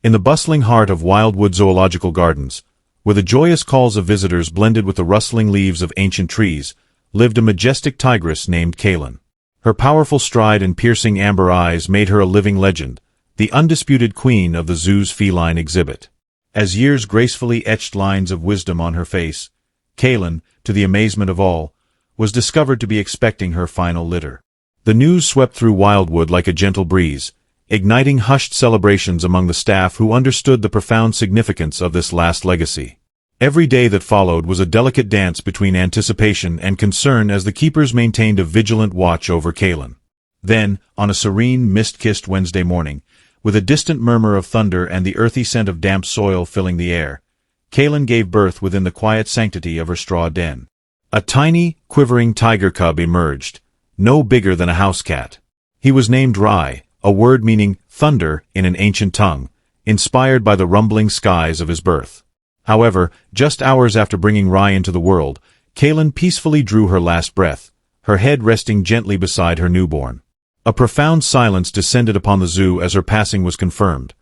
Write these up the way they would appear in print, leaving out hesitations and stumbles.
In the bustling heart of Wildwood Zoological Gardens, where the joyous calls of visitors blended with the rustling leaves of ancient trees, lived a majestic tigress named Kaelen. Her powerful stride and piercing amber eyes made her a living legend, the undisputed queen of the zoo's feline exhibit. As years gracefully etched lines of wisdom on her face, Kaelen, to the amazement of all, was discovered to be expecting her final litter. The news swept through Wildwood like a gentle breeze, igniting hushed celebrations among the staff who understood the profound significance of this last legacy. Every day that followed was a delicate dance between anticipation and concern as the keepers maintained a vigilant watch over Kaelen. Then, on a serene, mist-kissed Wednesday morning, with a distant murmur of thunder and the earthy scent of damp soil filling the air, Kaelen gave birth within the quiet sanctity of her straw den. A tiny, quivering tiger cub emerged, no bigger than a house cat. He was named Rai, a word meaning thunder in an ancient tongue, inspired by the rumbling skies of his birth. However, just hours after bringing Rai into the world, Kaelen peacefully drew her last breath, her head resting gently beside her newborn. A profound silence descended upon the zoo as her passing was confirmed.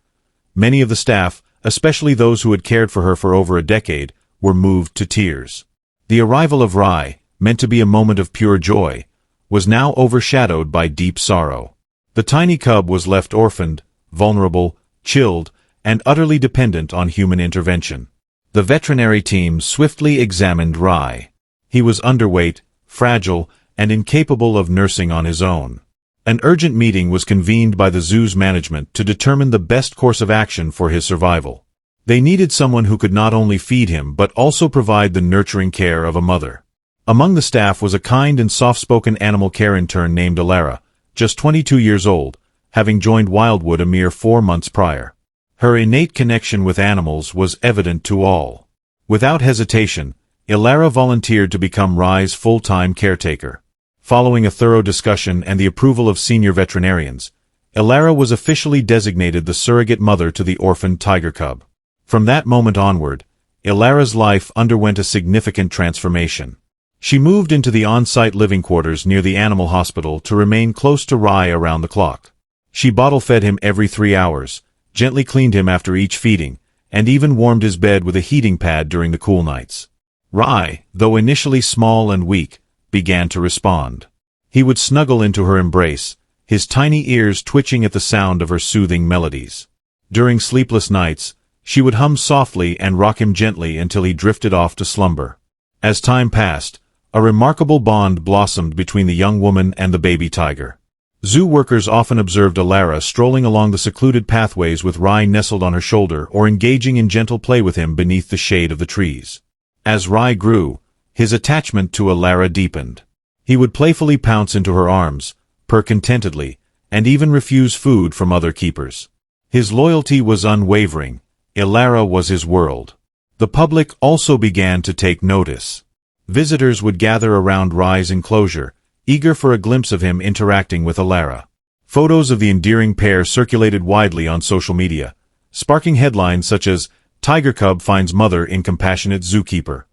Many of the staff, especially those who had cared for her for over a decade, were moved to tears. The arrival of Rai, meant to be a moment of pure joy, was now overshadowed by deep sorrow. The tiny cub was left orphaned, vulnerable, chilled, and utterly dependent on human intervention. The veterinary team swiftly examined Rai. He was underweight, fragile, and incapable of nursing on his own. An urgent meeting was convened by the zoo's management to determine the best course of action for his survival. They needed someone who could not only feed him but also provide the nurturing care of a mother. Among the staff was a kind and soft-spoken animal care intern named Elara, just 22 years old, having joined Wildwood a mere 4 months prior. Her innate connection with animals was evident to all. Without hesitation, Elara volunteered to become Rai's full-time caretaker. Following a thorough discussion and the approval of senior veterinarians, Elara was officially designated the surrogate mother to the orphaned tiger cub. From that moment onward, Elara's life underwent a significant transformation. She moved into the on-site living quarters near the animal hospital to remain close to Rai around the clock. She bottle-fed him every 3 hours, gently cleaned him after each feeding, and even warmed his bed with a heating pad during the cool nights. Rai, though initially small and weak, began to respond. He would snuggle into her embrace, his tiny ears twitching at the sound of her soothing melodies. During sleepless nights, she would hum softly and rock him gently until he drifted off to slumber. As time passed, a remarkable bond blossomed between the young woman and the baby tiger. Zoo workers often observed Elara strolling along the secluded pathways with Rai nestled on her shoulder or engaging in gentle play with him beneath the shade of the trees. As Rai grew, his attachment to Elara deepened. He would playfully pounce into her arms, purr contentedly, and even refuse food from other keepers. His loyalty was unwavering. Elara was his world. The public also began to take notice. Visitors would gather around Rai's enclosure, eager for a glimpse of him interacting with Elara. Photos of the endearing pair circulated widely on social media, sparking headlines such as, "Tiger Cub finds mother in compassionate zookeeper."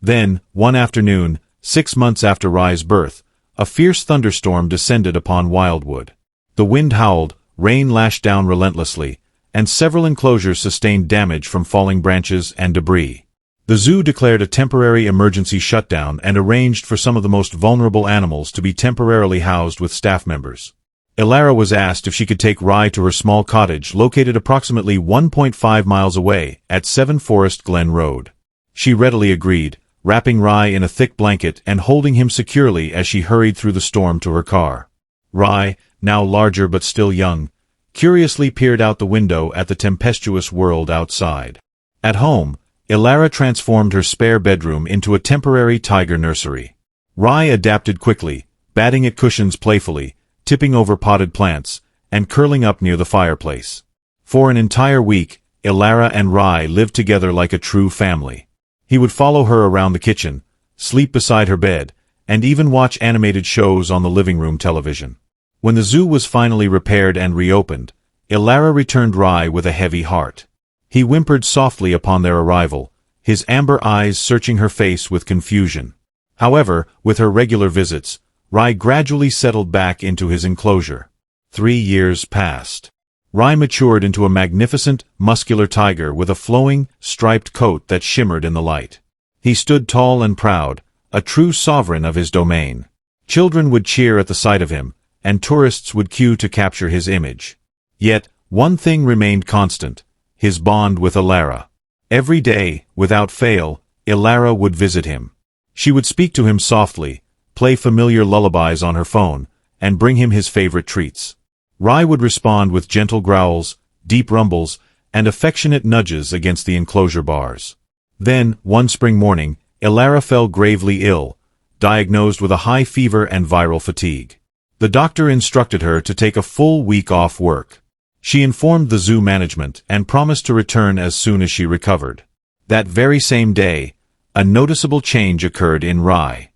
Then, one afternoon, 6 months after Rai's birth, a fierce thunderstorm descended upon Wildwood. The wind howled, rain lashed down relentlessly, and several enclosures sustained damage from falling branches and debris. The zoo declared a temporary emergency shutdown and arranged for some of the most vulnerable animals to be temporarily housed with staff members. Elara was asked if she could take Rai to her small cottage located approximately 1.5 miles away at 7 Forest Glen Road. She readily agreed, wrapping Rai in a thick blanket and holding him securely as she hurried through the storm to her car. Rai, now larger but still young, curiously peered out the window at the tempestuous world outside. At home, Elara transformed her spare bedroom into a temporary tiger nursery. Rai adapted quickly, batting at cushions playfully, tipping over potted plants, and curling up near the fireplace. For an entire week, Elara and Rai lived together like a true family. He would follow her around the kitchen, sleep beside her bed, and even watch animated shows on the living room television. When the zoo was finally repaired and reopened, Elara returned Rai with a heavy heart. He whimpered softly upon their arrival, his amber eyes searching her face with confusion. However, with her regular visits, Rai gradually settled back into his enclosure. 3 years passed. Rai matured into a magnificent, muscular tiger with a flowing, striped coat that shimmered in the light. He stood tall and proud, a true sovereign of his domain. Children would cheer at the sight of him, and tourists would queue to capture his image. Yet, one thing remained constant: his bond with Elara. Every day, without fail, Elara would visit him. She would speak to him softly, play familiar lullabies on her phone, and bring him his favorite treats. Rai would respond with gentle growls, deep rumbles, and affectionate nudges against the enclosure bars. Then, one spring morning, Elara fell gravely ill, diagnosed with a high fever and viral fatigue. The doctor instructed her to take a full week off work. She informed the zoo management and promised to return as soon as she recovered. That very same day, a noticeable change occurred in Rai.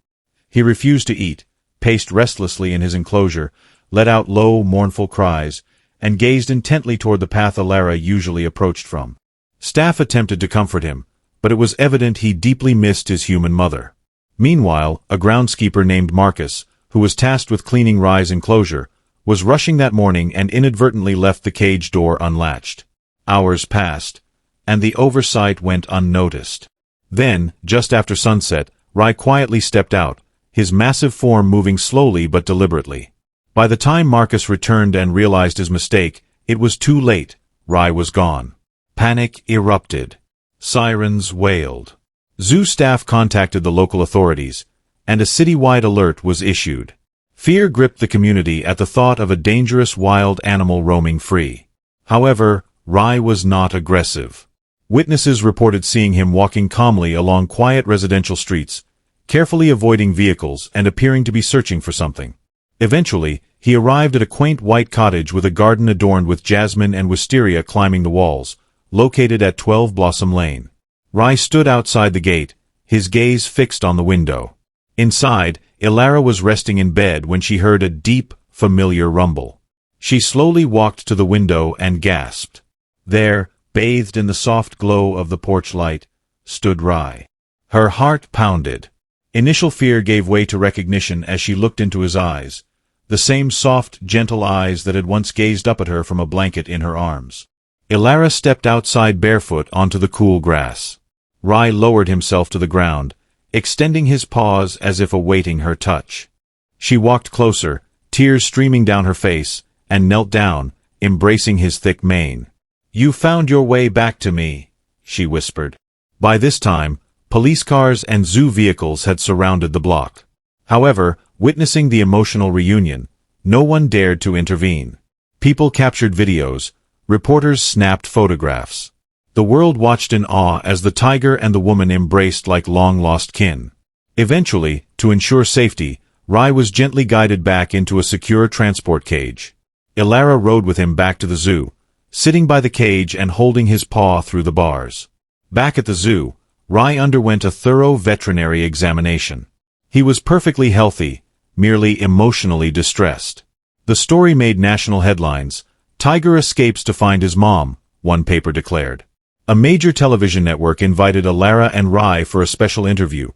He refused to eat, paced restlessly in his enclosure, let out low, mournful cries, and gazed intently toward the path Elara usually approached from. Staff attempted to comfort him, but it was evident he deeply missed his human mother. Meanwhile, a groundskeeper named Marcus, who was tasked with cleaning Rai's enclosure, was rushing that morning and inadvertently left the cage door unlatched. Hours passed, and the oversight went unnoticed. Then, just after sunset, Rai quietly stepped out, his massive form moving slowly but deliberately. By the time Marcus returned and realized his mistake, it was too late. Rai was gone. Panic erupted. Sirens wailed. Zoo staff contacted the local authorities, and a citywide alert was issued. Fear gripped the community at the thought of a dangerous wild animal roaming free. However, Rai was not aggressive. Witnesses reported seeing him walking calmly along quiet residential streets, carefully avoiding vehicles and appearing to be searching for something. Eventually, he arrived at a quaint white cottage with a garden adorned with jasmine and wisteria climbing the walls, located at 12 Blossom Lane. Rai stood outside the gate, his gaze fixed on the window. Inside, Elara was resting in bed when she heard a deep, familiar rumble. She slowly walked to the window and gasped. There, bathed in the soft glow of the porch light, stood Rai. Her heart pounded. Initial fear gave way to recognition as she looked into his eyes, the same soft, gentle eyes that had once gazed up at her from a blanket in her arms. Elara stepped outside barefoot onto the cool grass. Rai lowered himself to the ground, extending his paws as if awaiting her touch. She walked closer, tears streaming down her face, and knelt down, embracing his thick mane. "You found your way back to me," she whispered. By this time, police cars and zoo vehicles had surrounded the block. However, witnessing the emotional reunion, no one dared to intervene. People captured videos, reporters snapped photographs. The world watched in awe as the tiger and the woman embraced like long-lost kin. Eventually, to ensure safety, Rai was gently guided back into a secure transport cage. Elara rode with him back to the zoo, sitting by the cage and holding his paw through the bars. Back at the zoo, Rai underwent a thorough veterinary examination. He was perfectly healthy, merely emotionally distressed. The story made national headlines. "Tiger escapes to find his mom," one paper declared. A major television network invited Elara and Rai for a special interview,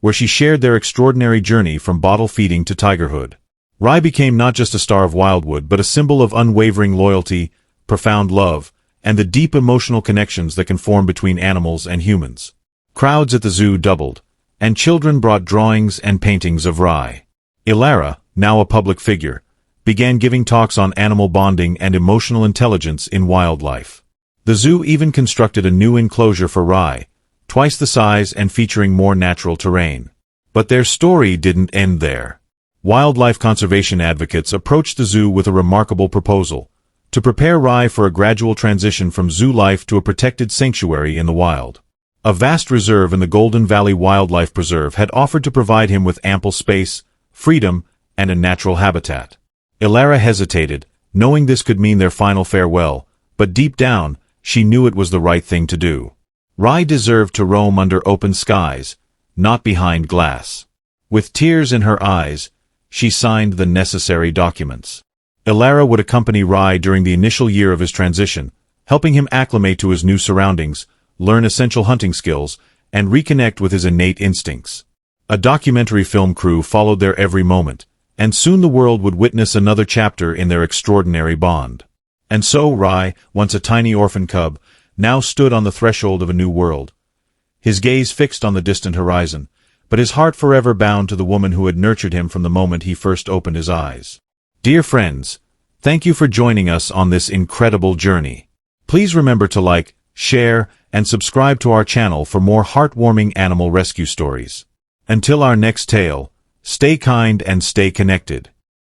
where she shared their extraordinary journey from bottle feeding to tigerhood. Rai became not just a star of Wildwood but a symbol of unwavering loyalty, profound love, and the deep emotional connections that can form between animals and humans. Crowds at the zoo doubled, and children brought drawings and paintings of Rai. Elara, now a public figure, began giving talks on animal bonding and emotional intelligence in wildlife. The zoo even constructed a new enclosure for Rai, twice the size and featuring more natural terrain. But their story didn't end there. Wildlife conservation advocates approached the zoo with a remarkable proposal: to prepare Rai for a gradual transition from zoo life to a protected sanctuary in the wild. A vast reserve in the Golden Valley Wildlife Preserve had offered to provide him with ample space, freedom, and a natural habitat. Elara hesitated, knowing this could mean their final farewell, but deep down, she knew it was the right thing to do. Rai deserved to roam under open skies, not behind glass. With tears in her eyes, she signed the necessary documents. Elara would accompany Rai during the initial year of his transition, helping him acclimate to his new surroundings, learn essential hunting skills, and reconnect with his innate instincts. A documentary film crew followed their every moment, and soon the world would witness another chapter in their extraordinary bond. And so Rai, once a tiny orphan cub, now stood on the threshold of a new world. His gaze fixed on the distant horizon, but his heart forever bound to the woman who had nurtured him from the moment he first opened his eyes. Dear friends, thank you for joining us on this incredible journey. Please remember to like, share, and subscribe to our channel for more heartwarming animal rescue stories. Until our next tale, stay kind and stay connected.